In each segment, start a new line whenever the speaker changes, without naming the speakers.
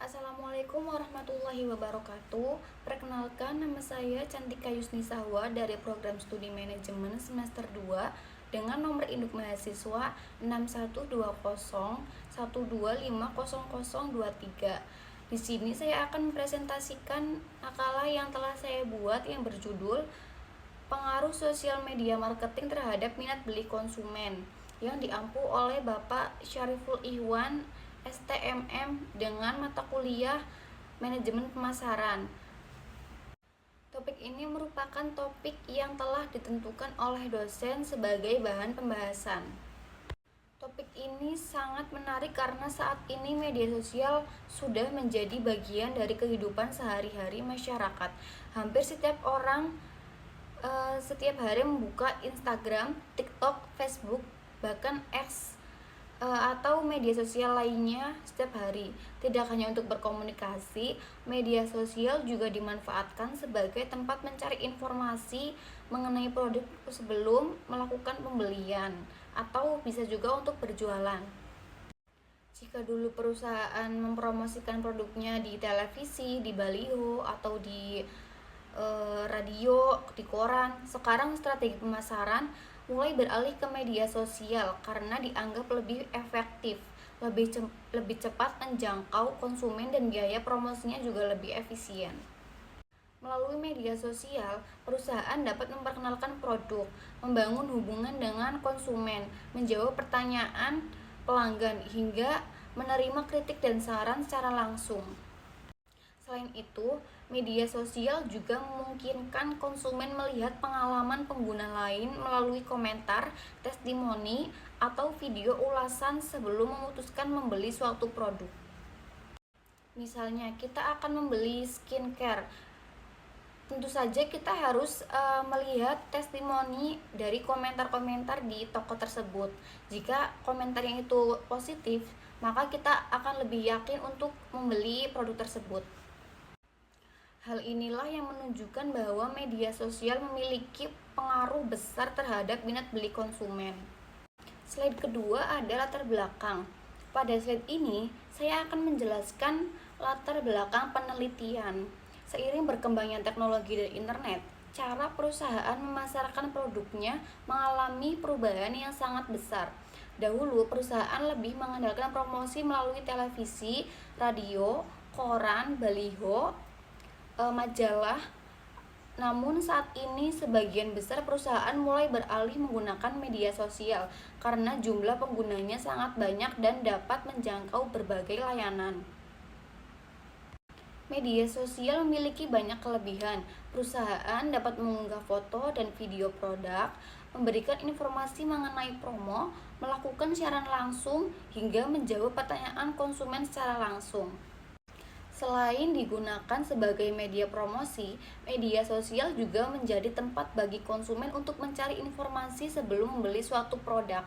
Assalamualaikum warahmatullahi wabarakatuh. Perkenalkan, nama saya Cantika Yusnisahwa dari program studi manajemen semester 2 dengan nomor induk mahasiswa 612012500023. Di sini saya akan mempresentasikan makalah yang telah saya buat yang berjudul Pengaruh Sosial Media Marketing Terhadap Minat Beli Konsumen yang diampu oleh Bapak Syariful Ihwan STMM dengan mata kuliah Manajemen Pemasaran. Topik ini merupakan topik yang telah ditentukan oleh dosen sebagai bahan pembahasan. Topik ini sangat menarik karena saat ini media sosial sudah menjadi bagian dari kehidupan sehari-hari masyarakat. Hampir setiap orang setiap hari membuka Instagram, TikTok, Facebook, bahkan X atau media sosial lainnya setiap hari. Tidak hanya untuk berkomunikasi, media sosial juga dimanfaatkan sebagai tempat mencari informasi mengenai produk sebelum melakukan pembelian, atau bisa juga untuk berjualan. Jika dulu perusahaan mempromosikan produknya di televisi, di baliho, atau di radio, di koran, sekarang strategi pemasaran mulai beralih ke media sosial karena dianggap lebih efektif, lebih cepat menjangkau konsumen, dan biaya promosinya juga lebih efisien. Melalui media sosial, perusahaan dapat memperkenalkan produk, membangun hubungan dengan konsumen, menjawab pertanyaan pelanggan, hingga menerima kritik dan saran secara langsung. Selain itu, media sosial juga memungkinkan konsumen melihat pengalaman pengguna lain melalui komentar, testimoni, atau video ulasan sebelum memutuskan membeli suatu produk. Misalnya, kita akan membeli skincare. Tentu saja kita harus melihat testimoni dari komentar-komentar di toko tersebut. Jika komentarnya itu positif, maka kita akan lebih yakin untuk membeli produk tersebut. Hal inilah yang menunjukkan bahwa media sosial memiliki pengaruh besar terhadap minat beli konsumen. Slide kedua ada latar belakang. Pada slide ini, saya akan menjelaskan latar belakang penelitian. Seiring berkembangnya teknologi dan internet, cara perusahaan memasarkan produknya mengalami perubahan yang sangat besar. Dahulu, perusahaan lebih mengandalkan promosi melalui televisi, radio, koran, baliho, majalah. Namun saat ini sebagian besar perusahaan mulai beralih menggunakan media sosial karena jumlah penggunanya sangat banyak dan dapat menjangkau berbagai layanan. Media sosial memiliki banyak kelebihan. Perusahaan dapat mengunggah foto dan video produk, memberikan informasi mengenai promo, melakukan siaran langsung, hingga menjawab pertanyaan konsumen secara langsung. Selain digunakan sebagai media promosi, media sosial juga menjadi tempat bagi konsumen untuk mencari informasi sebelum membeli suatu produk.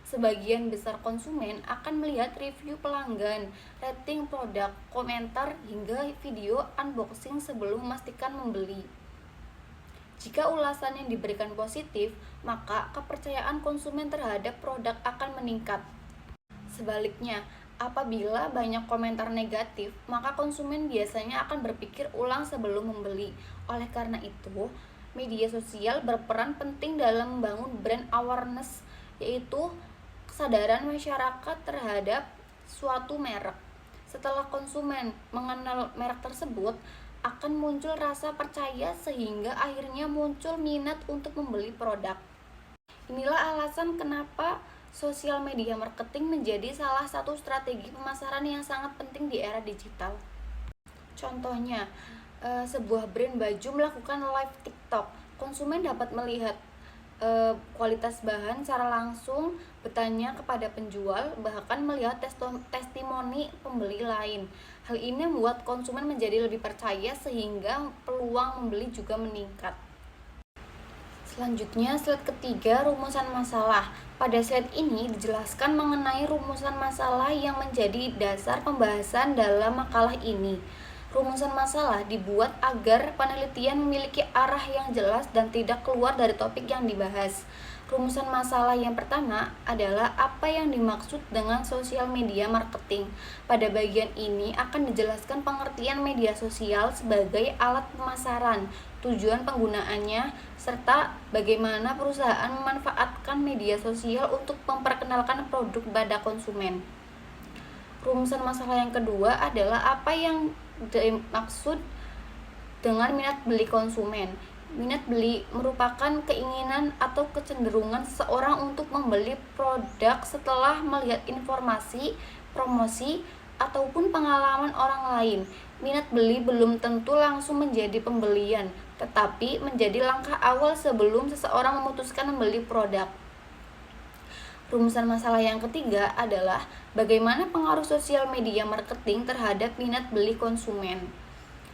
Sebagian besar konsumen akan melihat review pelanggan, rating produk, komentar, hingga video unboxing sebelum memastikan membeli. Jika ulasan yang diberikan positif, maka kepercayaan konsumen terhadap produk akan meningkat. Sebaliknya, apabila banyak komentar negatif, maka konsumen biasanya akan berpikir ulang sebelum membeli. Oleh karena itu, media sosial berperan penting dalam membangun brand awareness, yaitu kesadaran masyarakat terhadap suatu merek. Setelah konsumen mengenal merek tersebut, akan muncul rasa percaya sehingga akhirnya muncul minat untuk membeli produk. Inilah alasan kenapa sosial media marketing menjadi salah satu strategi pemasaran yang sangat penting di era digital. Contohnya, sebuah brand baju melakukan live TikTok. Konsumen dapat melihat kualitas bahan secara langsung, bertanya kepada penjual, bahkan melihat testimoni pembeli lain. Hal ini membuat konsumen menjadi lebih percaya sehingga peluang membeli juga meningkat. Selanjutnya, slide ketiga, rumusan masalah. Pada slide ini dijelaskan mengenai rumusan masalah yang menjadi dasar pembahasan dalam makalah ini. Rumusan masalah dibuat agar penelitian memiliki arah yang jelas dan tidak keluar dari topik yang dibahas. Rumusan masalah yang pertama adalah apa yang dimaksud dengan sosial media marketing. Pada bagian ini akan dijelaskan pengertian media sosial sebagai alat pemasaran, tujuan penggunaannya, serta bagaimana perusahaan memanfaatkan media sosial untuk memperkenalkan produk pada konsumen. Rumusan masalah yang kedua adalah apa yang dimaksud dengan minat beli konsumen. Minat beli merupakan keinginan atau kecenderungan seseorang untuk membeli produk setelah melihat informasi, promosi, ataupun pengalaman orang lain. Minat beli belum tentu langsung menjadi pembelian, tetapi menjadi langkah awal sebelum seseorang memutuskan membeli produk. Rumusan masalah yang ketiga adalah bagaimana pengaruh sosial media marketing terhadap minat beli konsumen.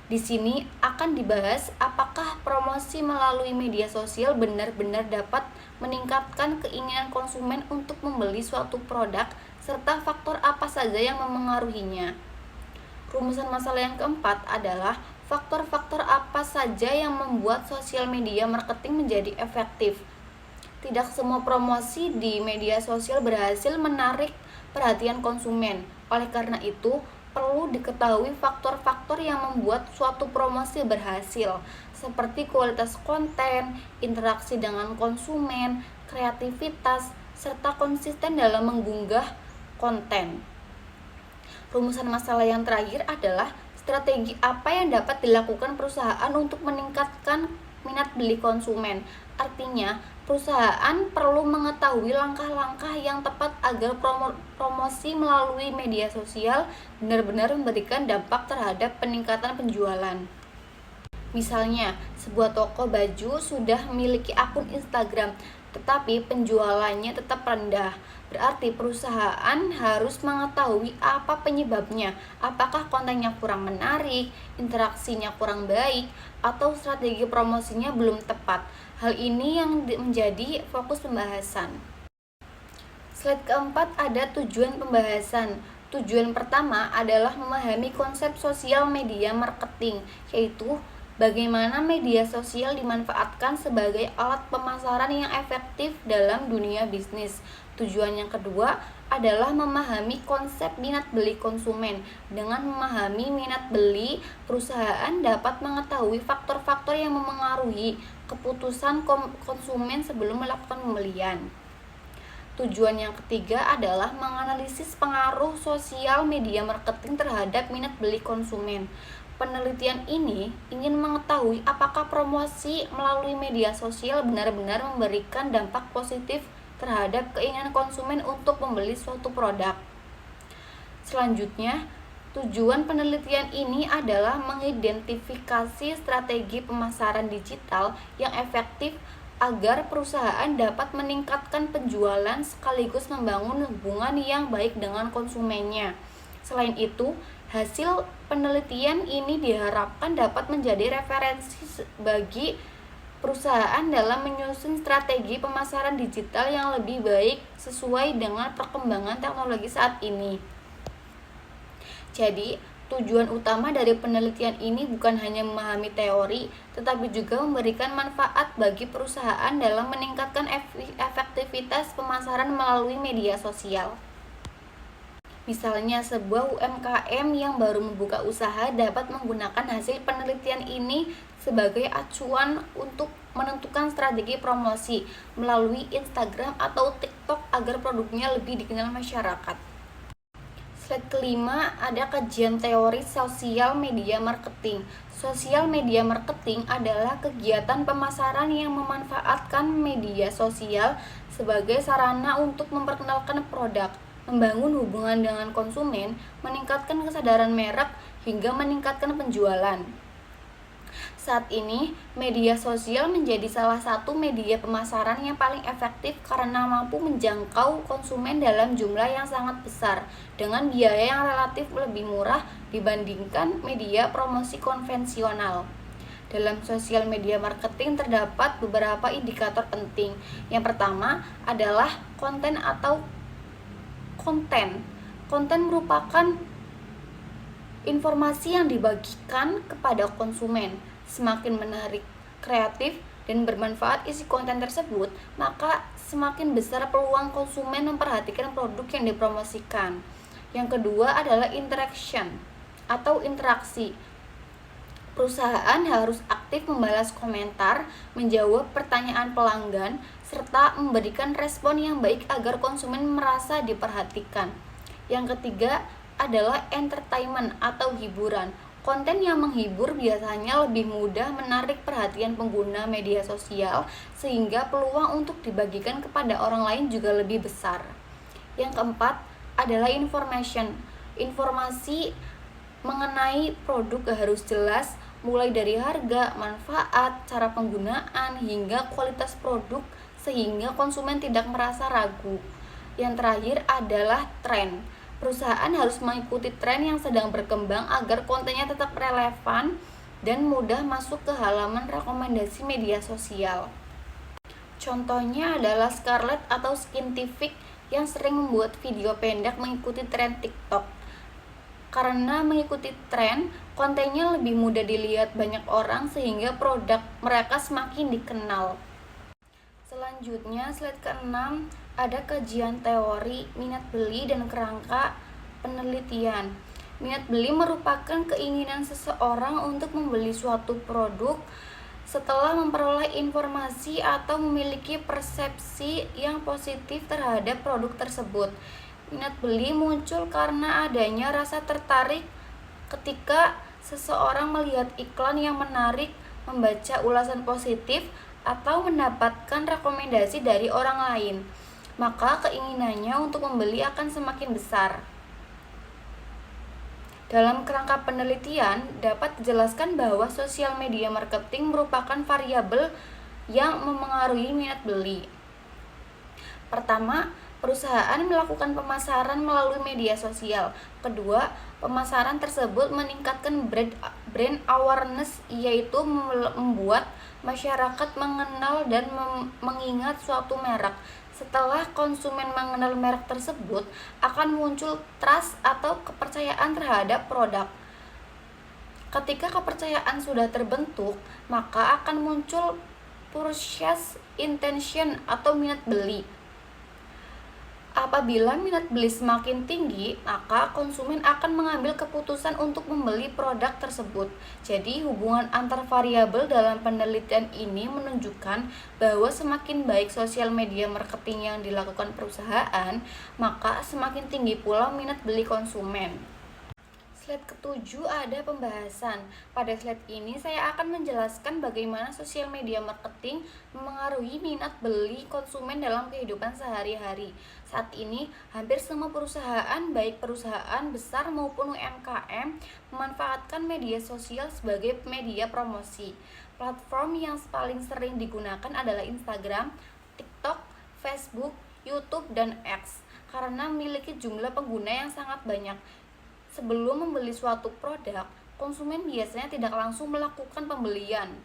Di sini akan dibahas apakah promosi melalui media sosial benar-benar dapat meningkatkan keinginan konsumen untuk membeli suatu produk, serta faktor apa saja yang memengaruhinya. Rumusan masalah yang keempat adalah faktor-faktor apa saja yang membuat sosial media marketing menjadi efektif. Tidak semua promosi di media sosial berhasil menarik perhatian konsumen. Oleh karena itu, perlu diketahui faktor-faktor yang membuat suatu promosi berhasil, seperti kualitas konten, interaksi dengan konsumen, kreativitas, serta konsisten dalam mengunggah konten. Rumusan masalah yang terakhir adalah strategi apa yang dapat dilakukan perusahaan untuk meningkatkan minat beli konsumen. Artinya, perusahaan perlu mengetahui langkah-langkah yang tepat agar promosi melalui media sosial benar-benar memberikan dampak terhadap peningkatan penjualan. Misalnya, sebuah toko baju sudah memiliki akun Instagram, tetapi penjualannya tetap rendah. Berarti perusahaan harus mengetahui apa penyebabnya. Apakah kontennya kurang menarik, interaksinya kurang baik, atau strategi promosinya belum tepat. Hal ini yang menjadi fokus pembahasan. Slide keempat ada tujuan pembahasan. Tujuan pertama adalah memahami konsep sosial media marketing, yaitu bagaimana media sosial dimanfaatkan sebagai alat pemasaran yang efektif dalam dunia bisnis. Tujuan yang kedua adalah memahami konsep minat beli konsumen. Dengan memahami minat beli, perusahaan dapat mengetahui faktor-faktor yang memengaruhi keputusan konsumen sebelum melakukan pembelian. Tujuan yang ketiga adalah menganalisis pengaruh sosial media marketing terhadap minat beli konsumen. Penelitian ini ingin mengetahui apakah promosi melalui media sosial benar-benar memberikan dampak positif terhadap keinginan konsumen untuk membeli suatu produk. Selanjutnya, tujuan penelitian ini adalah mengidentifikasi strategi pemasaran digital yang efektif agar perusahaan dapat meningkatkan penjualan sekaligus membangun hubungan yang baik dengan konsumennya. Selain itu, hasil penelitian ini diharapkan dapat menjadi referensi bagi perusahaan dalam menyusun strategi pemasaran digital yang lebih baik sesuai dengan perkembangan teknologi saat ini. Jadi, tujuan utama dari penelitian ini bukan hanya memahami teori, tetapi juga memberikan manfaat bagi perusahaan dalam meningkatkan efektivitas pemasaran melalui media sosial. Misalnya, sebuah UMKM yang baru membuka usaha dapat menggunakan hasil penelitian ini sebagai acuan untuk menentukan strategi promosi melalui Instagram atau TikTok agar produknya lebih dikenal masyarakat. Slide kelima ada kajian teori sosial media marketing. Sosial media marketing adalah kegiatan pemasaran yang memanfaatkan media sosial sebagai sarana untuk memperkenalkan produk, membangun hubungan dengan konsumen, meningkatkan kesadaran merek, hingga meningkatkan penjualan. Saat ini, media sosial menjadi salah satu media pemasaran yang paling efektif karena mampu menjangkau konsumen dalam jumlah yang sangat besar dengan biaya yang relatif lebih murah dibandingkan media promosi konvensional. Dalam sosial media marketing terdapat beberapa indikator penting. Yang pertama adalah konten atau konten. Konten merupakan informasi yang dibagikan kepada konsumen. Semakin menarik, kreatif, dan bermanfaat isi konten tersebut, maka semakin besar peluang konsumen memperhatikan produk yang dipromosikan. Yang kedua adalah interaction atau interaksi. Perusahaan harus aktif membalas komentar, menjawab pertanyaan pelanggan, serta memberikan respon yang baik agar konsumen merasa diperhatikan. Yang ketiga adalah entertainment atau hiburan. Konten yang menghibur biasanya lebih mudah menarik perhatian pengguna media sosial, sehingga peluang untuk dibagikan kepada orang lain juga lebih besar. Yang keempat adalah information. Informasi mengenai produk harus jelas, mulai dari harga, manfaat, cara penggunaan, hingga kualitas produk, sehingga konsumen tidak merasa ragu. Yang terakhir adalah tren. Perusahaan harus mengikuti tren yang sedang berkembang agar kontennya tetap relevan dan mudah masuk ke halaman rekomendasi media sosial. Contohnya adalah Scarlett atau Skintific yang sering membuat video pendek mengikuti tren TikTok. Karena mengikuti tren, kontennya lebih mudah dilihat banyak orang sehingga produk mereka semakin dikenal. Selanjutnya, slide ke-6 ada kajian teori, minat beli, dan kerangka penelitian. Minat beli merupakan keinginan seseorang untuk membeli suatu produk setelah memperoleh informasi atau memiliki persepsi yang positif terhadap produk tersebut. Minat beli muncul karena adanya rasa tertarik ketika seseorang melihat iklan yang menarik, membaca ulasan positif, atau mendapatkan rekomendasi dari orang lain, maka keinginannya untuk membeli akan semakin besar. Dalam kerangka penelitian, dapat dijelaskan bahwa sosial media marketing merupakan variabel yang memengaruhi minat beli. Pertama, perusahaan melakukan pemasaran melalui media sosial. Kedua, pemasaran tersebut meningkatkan brand awareness, yaitu membuat masyarakat mengenal dan mengingat suatu merek. Setelah konsumen mengenal merek tersebut, akan muncul trust atau kepercayaan terhadap produk. Ketika kepercayaan sudah terbentuk, maka akan muncul purchase intention atau minat beli. Apabila minat beli semakin tinggi, maka konsumen akan mengambil keputusan untuk membeli produk tersebut. Jadi, hubungan antar variabel dalam penelitian ini menunjukkan bahwa semakin baik sosial media marketing yang dilakukan perusahaan, maka semakin tinggi pula minat beli konsumen. Slide ke-7 ada pembahasan. Pada slide ini saya akan menjelaskan bagaimana sosial media marketing memengaruhi minat beli konsumen dalam kehidupan sehari-hari. Saat ini, hampir semua perusahaan, baik perusahaan besar maupun UMKM, memanfaatkan media sosial sebagai media promosi. Platform yang paling sering digunakan adalah Instagram, TikTok, Facebook, YouTube, dan X, karena memiliki jumlah pengguna yang sangat banyak. Sebelum membeli suatu produk, konsumen biasanya tidak langsung melakukan pembelian.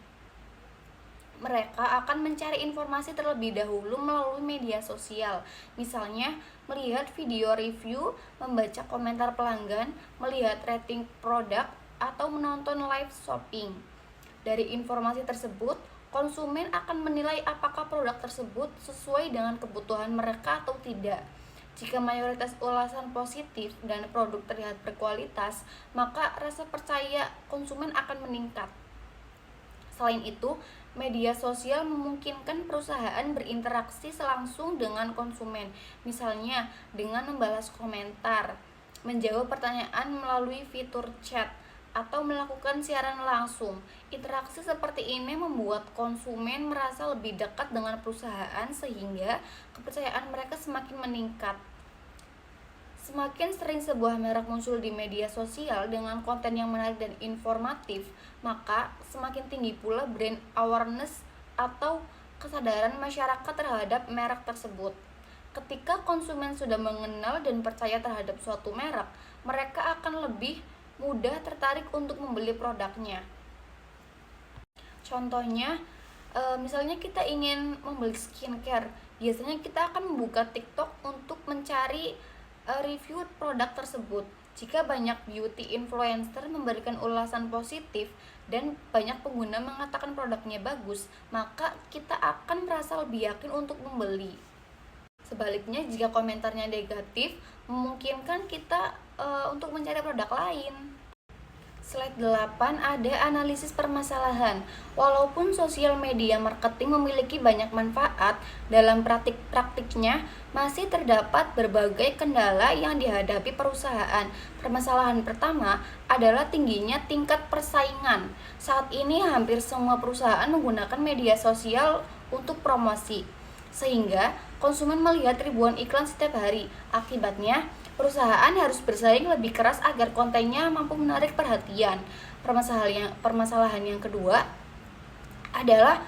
Mereka akan mencari informasi terlebih dahulu melalui media sosial. Misalnya, melihat video review, membaca komentar pelanggan, melihat rating produk, atau menonton live shopping. Dari informasi tersebut, konsumen akan menilai apakah produk tersebut sesuai dengan kebutuhan mereka atau tidak. Jika mayoritas ulasan positif dan produk terlihat berkualitas, maka rasa percaya konsumen akan meningkat. Selain itu, media sosial memungkinkan perusahaan berinteraksi langsung dengan konsumen, misalnya dengan membalas komentar, menjawab pertanyaan melalui fitur chat, atau melakukan siaran langsung. Interaksi seperti ini membuat konsumen merasa lebih dekat dengan perusahaan sehingga kepercayaan mereka semakin meningkat. Semakin sering sebuah merek muncul di media sosial dengan konten yang menarik dan informatif, maka semakin tinggi pula brand awareness atau kesadaran masyarakat terhadap merek tersebut. Ketika konsumen sudah mengenal dan percaya terhadap suatu merek, mereka akan lebih mudah tertarik untuk membeli produknya. Contohnya, misalnya kita ingin membeli skincare, biasanya kita akan membuka TikTok untuk mencari review produk tersebut. Jika banyak beauty influencer memberikan ulasan positif dan banyak pengguna mengatakan produknya bagus, maka kita akan merasa lebih yakin untuk membeli. Sebaliknya, jika komentarnya negatif, memungkinkan kita untuk mencari produk lain. Slide 8 ada analisis permasalahan. Walaupun sosial media marketing memiliki banyak manfaat, dalam praktiknya masih terdapat berbagai kendala yang dihadapi perusahaan. Permasalahan pertama adalah tingginya tingkat persaingan. Saat ini hampir semua perusahaan menggunakan media sosial untuk promosi, sehingga konsumen melihat ribuan iklan setiap hari. Akibatnya, perusahaan harus bersaing lebih keras agar kontennya mampu menarik perhatian. Permasalahan yang kedua adalah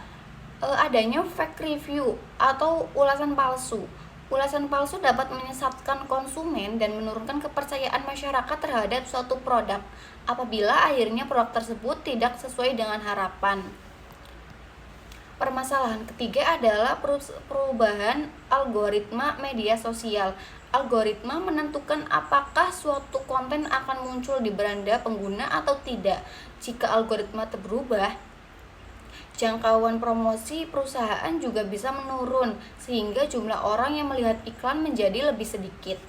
adanya fake review atau ulasan palsu. Ulasan palsu dapat menyesatkan konsumen dan menurunkan kepercayaan masyarakat terhadap suatu produk apabila akhirnya produk tersebut tidak sesuai dengan harapan. Permasalahan ketiga adalah perubahan algoritma media sosial. Algoritma menentukan apakah suatu konten akan muncul di beranda pengguna atau tidak. Jika algoritma berubah, jangkauan promosi perusahaan juga bisa menurun, sehingga jumlah orang yang melihat iklan menjadi lebih sedikit.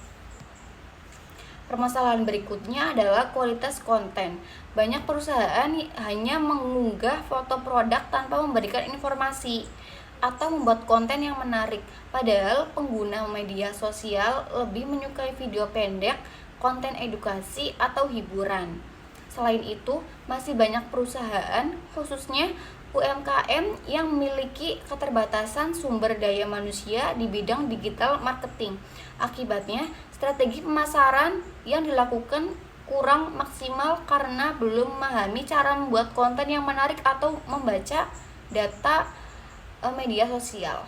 Permasalahan berikutnya adalah kualitas konten. Banyak perusahaan hanya mengunggah foto produk tanpa memberikan informasi atau membuat konten yang menarik, padahal pengguna media sosial lebih menyukai video pendek, konten edukasi, atau hiburan. Selain itu, masih banyak perusahaan, khususnya UMKM, yang memiliki keterbatasan sumber daya manusia di bidang digital marketing. Akibatnya, strategi pemasaran yang dilakukan kurang maksimal karena belum memahami cara membuat konten yang menarik atau membaca data media sosial.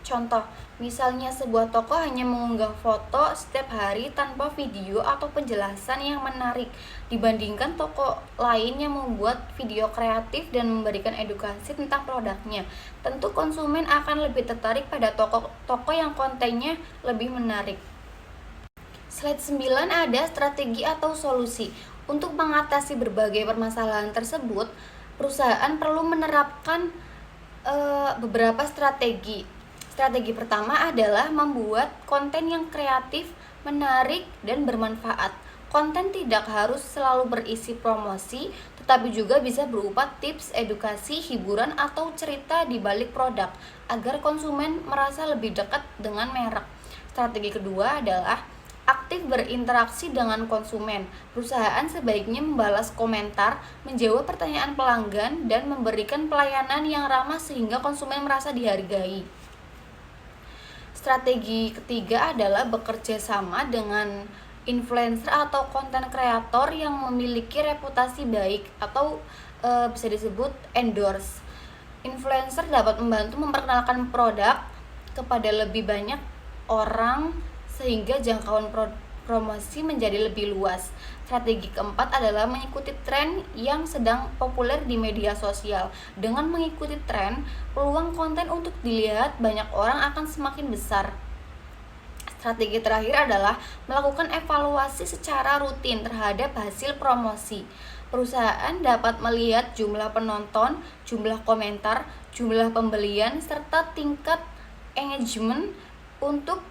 Contoh, misalnya sebuah toko hanya mengunggah foto setiap hari tanpa video atau penjelasan yang menarik dibandingkan toko lain yang membuat video kreatif dan memberikan edukasi tentang produknya. Tentu konsumen akan lebih tertarik pada toko yang kontennya lebih menarik. Slide 9 ada strategi atau solusi. Untuk mengatasi berbagai permasalahan tersebut, perusahaan perlu menerapkan beberapa strategi. Strategi pertama adalah membuat konten yang kreatif, menarik, dan bermanfaat. Konten tidak harus selalu berisi promosi, tetapi juga bisa berupa tips, edukasi, hiburan, atau cerita di balik produk, agar konsumen merasa lebih dekat dengan merek. Strategi kedua adalah aktif berinteraksi dengan konsumen. Perusahaan sebaiknya membalas komentar, menjawab pertanyaan pelanggan, dan memberikan pelayanan yang ramah sehingga konsumen merasa dihargai. Strategi ketiga adalah bekerja sama dengan influencer atau konten kreator yang memiliki reputasi baik atau bisa disebut endorse. Influencer dapat membantu memperkenalkan produk kepada lebih banyak orang sehingga jangkauan promosi menjadi lebih luas. Strategi keempat adalah mengikuti tren yang sedang populer di media sosial. Dengan mengikuti tren, peluang konten untuk dilihat banyak orang akan semakin besar. Strategi terakhir adalah melakukan evaluasi secara rutin terhadap hasil promosi. Perusahaan dapat melihat jumlah penonton, jumlah komentar, jumlah pembelian, serta tingkat engagement untuk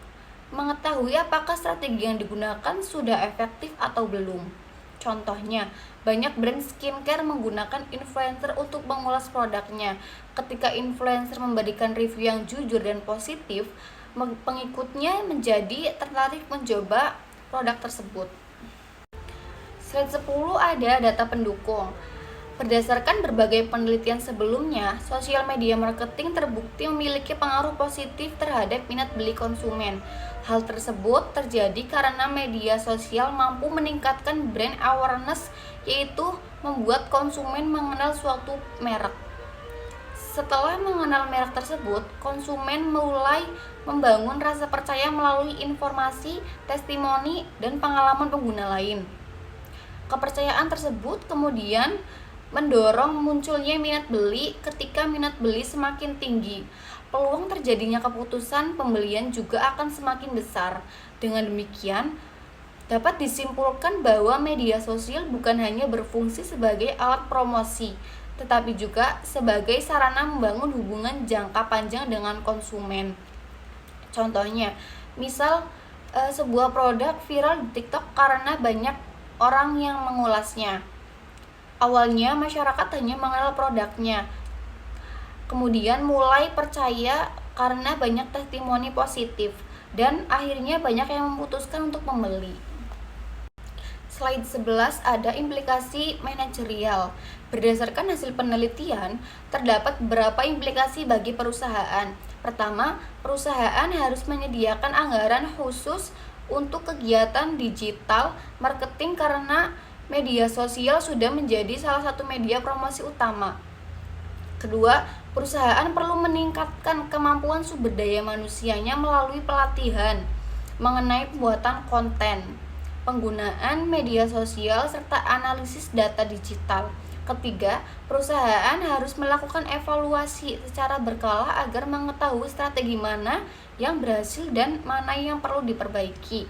mengetahui apakah strategi yang digunakan sudah efektif atau belum. Contohnya, banyak brand skincare menggunakan influencer untuk mengulas produknya. Ketika influencer memberikan review yang jujur dan positif, pengikutnya menjadi tertarik mencoba produk tersebut. Slide 10 ada data pendukung. Berdasarkan berbagai penelitian sebelumnya, sosial media marketing terbukti memiliki pengaruh positif terhadap minat beli konsumen. Hal tersebut terjadi karena media sosial mampu meningkatkan brand awareness, yaitu membuat konsumen mengenal suatu merek. Setelah mengenal merek tersebut, konsumen mulai membangun rasa percaya melalui informasi, testimoni, dan pengalaman pengguna lain. Kepercayaan tersebut kemudian mendorong munculnya minat beli. Ketika minat beli semakin tinggi, peluang terjadinya keputusan pembelian juga akan semakin besar. Dengan demikian, dapat disimpulkan bahwa media sosial bukan hanya berfungsi sebagai alat promosi, tetapi juga sebagai sarana membangun hubungan jangka panjang dengan konsumen. Contohnya, misal sebuah produk viral di TikTok karena banyak orang yang mengulasnya. Awalnya masyarakat hanya mengenal produknya, kemudian mulai percaya karena banyak testimoni positif, dan akhirnya banyak yang memutuskan untuk membeli. Slide 11 ada implikasi manajerial. Berdasarkan hasil penelitian, terdapat beberapa implikasi bagi perusahaan. Pertama, perusahaan harus menyediakan anggaran khusus untuk kegiatan digital marketing karena media sosial sudah menjadi salah satu media promosi utama. Kedua, perusahaan perlu meningkatkan kemampuan sumber daya manusianya melalui pelatihan mengenai pembuatan konten, penggunaan media sosial, serta analisis data digital. Ketiga, perusahaan harus melakukan evaluasi secara berkala agar mengetahui strategi mana yang berhasil dan mana yang perlu diperbaiki.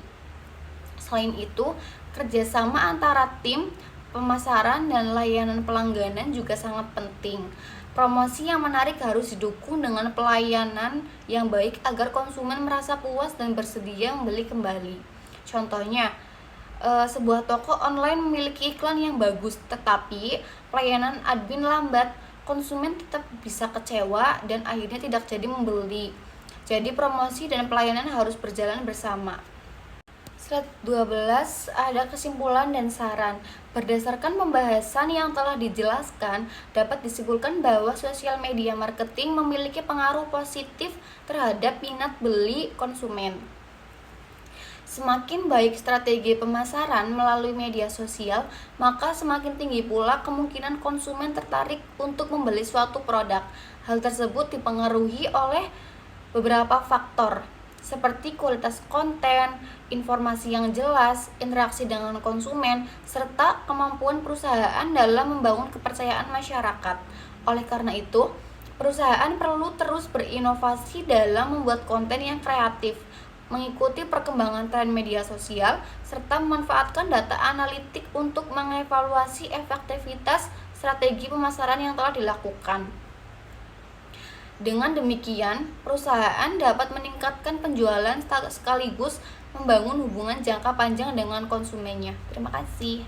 Selain itu, kerjasama antara tim pemasaran dan layanan pelangganan juga sangat penting. Promosi yang menarik harus didukung dengan pelayanan yang baik agar konsumen merasa puas dan bersedia membeli kembali. Contohnya, sebuah toko online memiliki iklan yang bagus, tetapi pelayanan admin lambat, konsumen tetap bisa kecewa dan akhirnya tidak jadi membeli. Jadi promosi dan pelayanan harus berjalan bersama. Slide 12 ada kesimpulan dan saran. Berdasarkan pembahasan yang telah dijelaskan, dapat disimpulkan bahwa sosial media marketing memiliki pengaruh positif terhadap minat beli konsumen. Semakin baik strategi pemasaran melalui media sosial, maka semakin tinggi pula kemungkinan konsumen tertarik untuk membeli suatu produk. Hal tersebut dipengaruhi oleh beberapa faktor, seperti kualitas konten, informasi yang jelas, interaksi dengan konsumen, serta kemampuan perusahaan dalam membangun kepercayaan masyarakat. Oleh karena itu, perusahaan perlu terus berinovasi dalam membuat konten yang kreatif, mengikuti perkembangan tren media sosial, serta memanfaatkan data analitik untuk mengevaluasi efektivitas strategi pemasaran yang telah dilakukan. Dengan demikian, perusahaan dapat meningkatkan penjualan sekaligus membangun hubungan jangka panjang dengan konsumennya. Terima kasih.